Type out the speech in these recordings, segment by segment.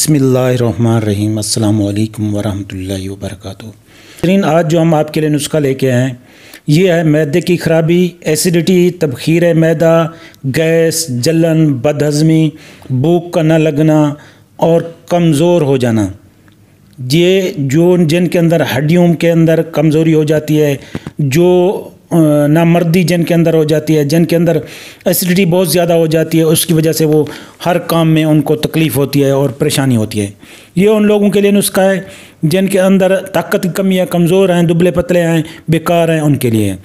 बिस्मिल्लाहिर्रहमानिर्रहीम अस्सलामु अलैकुम वरहमतुल्लाहि वबरकातुहू। आज जो हम आपके लिए नुस्खा लेके आए हैं ये है मैदे की ख़राबी, एसिडिटी, तबखीर मैदा, गैस, जलन, बदहज़मी, भूख का न लगना और कमज़ोर हो जाना। ये जो जिनके अंदर हड्डियों के अंदर कमज़ोरी हो जाती है, जो नामर्दी जिनके अंदर हो जाती है, जिनके अंदर एसिडिटी बहुत ज़्यादा हो जाती है, उसकी वजह से वो हर काम में उनको तकलीफ़ होती है और परेशानी होती है। ये उन लोगों के लिए नुस्खा है जिनके अंदर ताकत की कमी है, कमज़ोर हैं, दुबले पतले हैं, बेकार हैं, उनके लिए।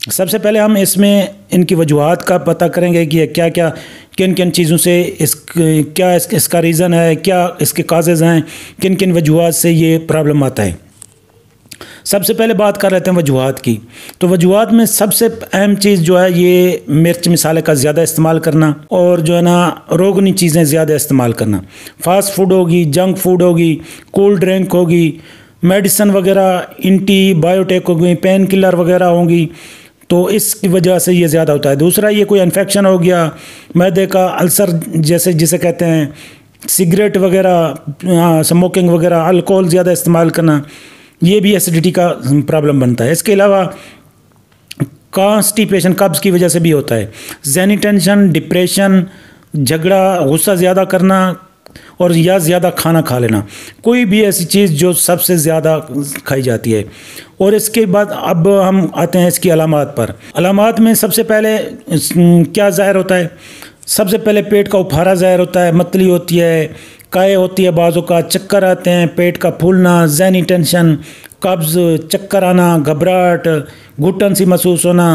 सबसे पहले हम इसमें इनकी वजूहात का पता करेंगे कि क्या क्या किन किन चीज़ों से इसका रीज़न है, क्या इसके काजेज़ हैं, किन किन वजूहात से ये प्रॉब्लम आता है। सबसे पहले बात कर लेते हैं वजूहात की। तो वजूहात में सबसे अहम चीज़ जो है ये मिर्च मसाले का ज़्यादा इस्तेमाल करना और जो है ना रोगनी चीज़ें ज़्यादा इस्तेमाल करना। फास्ट फूड होगी, जंक फूड होगी, कोल्ड ड्रिंक होगी, मेडिसिन वगैरह, एंटीबायोटिक होगी, पेन किलर वगैरह होंगी, तो इसकी वजह से ये ज़्यादा होता है। दूसरा, ये कोई इन्फेक्शन हो गया, मैदे का अल्सर जैसे जिसे कहते हैं, सिगरेट वगैरह, स्मोकिंग वगैरह, अल्कोहल ज़्यादा इस्तेमाल करना, ये भी एसिडिटी का प्रॉब्लम बनता है। इसके अलावा कॉन्स्टिपेशन कब्ज़ की वजह से भी होता है। ज़हनी टेंशन, डिप्रेशन, झगड़ा, गुस्सा ज़्यादा करना और या ज़्यादा खाना खा लेना, कोई भी ऐसी चीज़ जो सबसे ज़्यादा खाई जाती है। और इसके बाद अब हम आते हैं इसकी अलामात पर। अलामात में सबसे पहले क्या ज़ाहिर होता है? सबसे पहले पेट का उफारा ज़ाहिर होता है, मतली होती है, काये होती है, बाजू का चक्कर आते हैं, पेट का फूलना, ज़हनी टेंशन, कब्ज़, चक्कर आना, घबराहट, घुटन सी महसूस होना,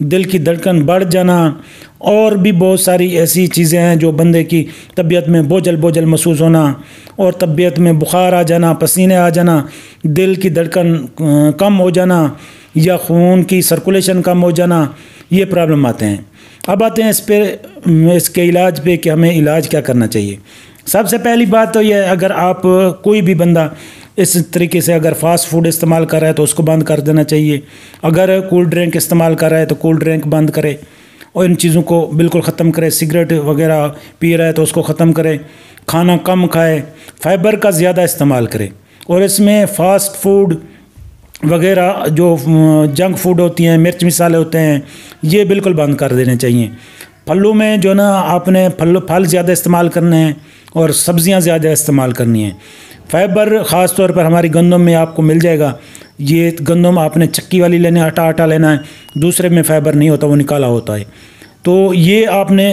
दिल की धड़कन बढ़ जाना और भी बहुत सारी ऐसी चीज़ें हैं जो बंदे की तबीयत में बोझल बोझल महसूस होना और तबीयत में बुखार आ जाना, पसीने आ जाना, दिल की धड़कन कम हो जाना या खून की सर्कुलेशन कम हो जाना, ये प्रॉब्लम आते हैं। अब आते हैं इसके इलाज पे कि हमें इलाज क्या करना चाहिए। सबसे पहली बात तो यह है, अगर आप कोई भी बंदा इस तरीके से अगर फ़ास्ट फूड इस्तेमाल कर रहा है तो उसको बंद कर देना चाहिए। अगर कोल्ड ड्रिंक इस्तेमाल कर रहा है तो कोल्ड ड्रिंक बंद करे और इन चीज़ों को बिल्कुल ख़त्म करे। सिगरेट वगैरह पी रहा है तो उसको ख़त्म करे। खाना कम खाए, फाइबर का ज़्यादा इस्तेमाल करे और इसमें फ़ास्ट फूड वगैरह जो जंक फूड होती हैं, मिर्च मसाले होते हैं, ये बिल्कुल बंद कर देने चाहिए। फलों में जो ना आपने फल ज़्यादा इस्तेमाल करने हैं और सब्ज़ियां ज़्यादा इस्तेमाल करनी है। फाइबर ख़ास तौर पर हमारी गंदम में आपको मिल जाएगा। ये गंदम आपने चक्की वाली लेना है, आटा लेना है, दूसरे में फाइबर नहीं होता, वो निकाला होता है, तो ये आपने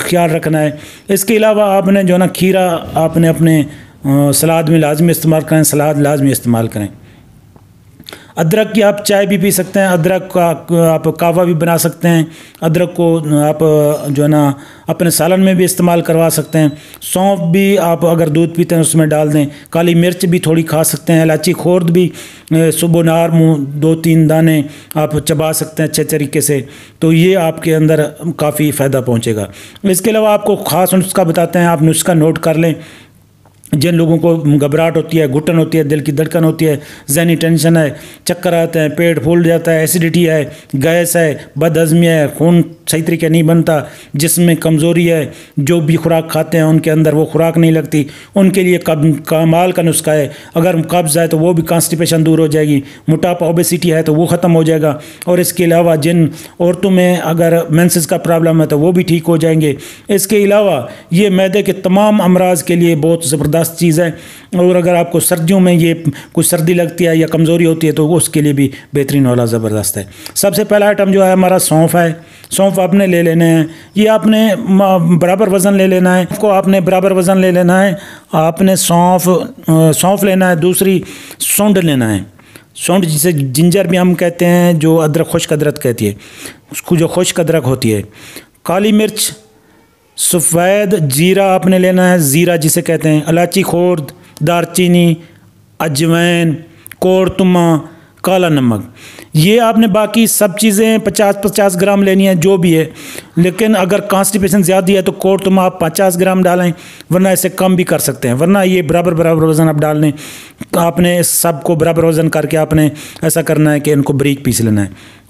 ख्याल रखना है। इसके अलावा आपने जो ना खीरा आपने अपने सलाद में लाजमी इस्तेमाल करें, सलाद लाजमी इस्तेमाल करें। अदरक की आप चाय भी पी सकते हैं, अदरक का आप कहवा भी बना सकते हैं, अदरक को आप जो है ना अपने सालन में भी इस्तेमाल करवा सकते हैं। सौंफ भी आप अगर दूध पीते हैं उसमें डाल दें। काली मिर्च भी थोड़ी खा सकते हैं। इलायची खोर्द भी सुबह नार मुँह 2-3 दाने आप चबा सकते हैं अच्छे तरीके से, तो ये आपके अंदर काफ़ी फ़ायदा पहुँचेगा। इसके अलावा आपको ख़ास नुस्खा बताते हैं, आप नुस्खा नोट कर लें। जिन लोगों को घबराहट होती है, घुटन होती है, दिल की धड़कन होती है, ज़हनी टेंशन है, चक्कर आते हैं, पेट फूल जाता है, एसिडिटी है, गैस है, बदहज़मी है, खून सही तरीके नहीं बनता, जिसमें कमज़ोरी है, जो भी खुराक खाते हैं उनके अंदर वो खुराक नहीं लगती, उनके लिए कमाल का नुस्खा है। अगर कब्ज़ है तो वो भी कॉन्स्टिपेशन दूर हो जाएगी, मोटापा ओबेसिटी है तो वो ख़त्म हो जाएगा, और इसके अलावा जिन औरतों में अगर मेंसेस का प्रॉब्लम है तो वो भी ठीक हो जाएंगे। इसके अलावा ये मैदे के तमाम अमराज के लिए बहुत ज़बरदस्त चीज़ है। और अगर आपको सर्दियों में ये कुछ सर्दी लगती है या कमज़ोरी होती है तो उसके लिए भी बेहतरीन वाला ज़बरदस्त है। सबसे पहला आइटम जो है हमारा सौंफ है। सौंफ आपने ले लेने हैं, ये आपने बराबर वज़न ले लेना है, आपको आपने बराबर वज़न ले लेना है। आपने सौंफ लेना है, दूसरी सूंड लेना है। सूंड जिसे जिंजर भी हम कहते हैं, जो अदरक खुश्क अदरक कहती है, उसको जो खुश्क अदरक होती है। काली मिर्च, सफ़ेद जीरा आपने लेना है, ज़ीरा जिसे कहते हैं, इलायची खोर्द, दारचीनी, अजवाइन, कोरतुमा, काला नमक, ये आपने बाकी सब चीज़ें 50-50 ग्राम लेनी है जो भी है। लेकिन अगर कॉन्स्टिपेशन ज़्यादा है तो कोरतुमा आप 50 ग्राम डालें, वरना इसे कम भी कर सकते हैं, वरना ये बराबर वज़न आप डाल लें। आपने इस सब को बराबर वज़न करके आपने ऐसा करना है कि इनको बारीक पीस लेना है।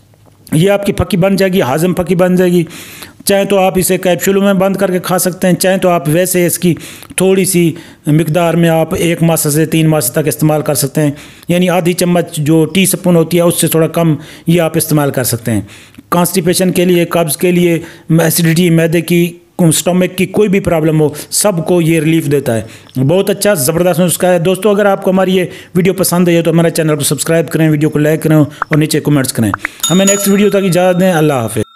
ये आपकी फक्की बन जाएगी, हाजम फक्की बन जाएगी। चाहे तो आप इसे कैप्सूलों में बंद करके खा सकते हैं, चाहे तो आप वैसे इसकी थोड़ी सी मिकदार में आप 1 मासा से 3 मासा तक इस्तेमाल कर सकते हैं। यानी आधी चम्मच जो टी स्पून होती है उससे थोड़ा कम ये आप इस्तेमाल कर सकते हैं। कॉन्स्टिपेशन के लिए, कब्ज़ के लिए, एसिडिटी, मैदे की, स्टमक की कोई भी प्रॉब्लम हो, सबको ये रिलीफ देता है। बहुत अच्छा ज़बरदस्त नुस्खा है। दोस्तों अगर आपको हमारी ये वीडियो पसंद आई है तो हमारे चैनल को सब्सक्राइब करें, वीडियो को लाइक करें और नीचे कमेंट्स करें। हमें नेक्स्ट वीडियो तक इजाज़त दें। अल्लाह हाफ़िज़।